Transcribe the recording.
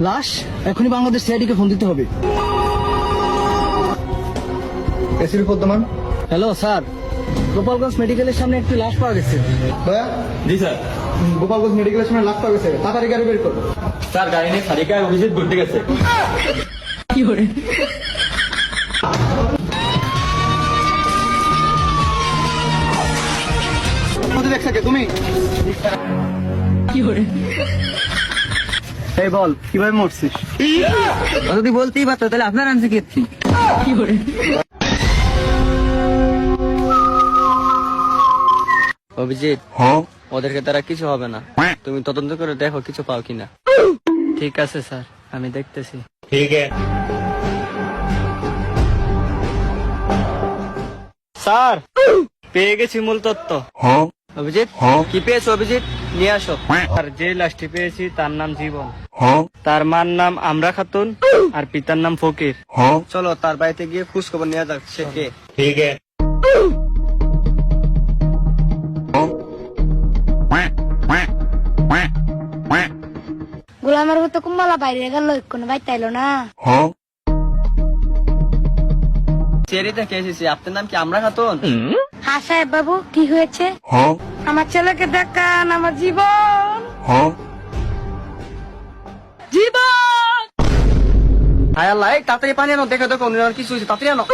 লাশ এখনই বাংলাদেশ সিআইডি কে ফোন দিতে হবে। এসিপি পদ্মমান। হ্যালো স্যার, গোপালগঞ্জ মেডিকেলের সামনে একটি লাশ পাওয়া গেছে। ভাইয়া। জি স্যার। গোপালগঞ্জ মেডিকেলের সামনে লাশ পাওয়া গেছে, তাড়াতাড়ি গাড়ি বের কর। স্যার গাড়ি নিয়ে সারিকায় অভিজিৎ ঘুরতে গেছে। কি করে? দেখছে তুমি? কি করে? এই বল কিভাবে মরছিস? যদি বলতেই পারতো তাহলে আপনার আনছে কি? কি করে? অভিজিৎ, ওদেরকে তারা কিছু হবে না, তুমি তদন্ত করে দেখো কিছু পাও কিনা। ঠিক আছে স্যার, আমি দেখতেছি। ঠিক আছে স্যার, পেয়ে গেছি মূল তথ্য। অভিজিৎ, কি পেয়েছো অভিজিৎ? নিয়ে আসো। আর যে লাশটি পেয়েছি তার নাম জীবন, তার মার নাম আমরা খাতুন, আর পিতার নাম ফকির। চলো তার বাড়িতে গিয়ে খোঁজ খবর নেওয়া যাক সে কে। ঠিক আছে। গোলামের মতো কুম্বালা বাইরে গেল, কোনো ভাই তাইলো না। চেরি থেকে এসেছি, আপনার নাম কি আমরা খাতুন? হ্যাঁ সাহেব বাবু, কি হয়েছে? আমার ছেলেকে দেখান, আমার জীবন। জীবন! হায় আল্লাহ, এই তাড়াতাড়ি পানি আনো, দেখো দেখো কিছু হয়েছে, তাড়াতাড়ি আনো।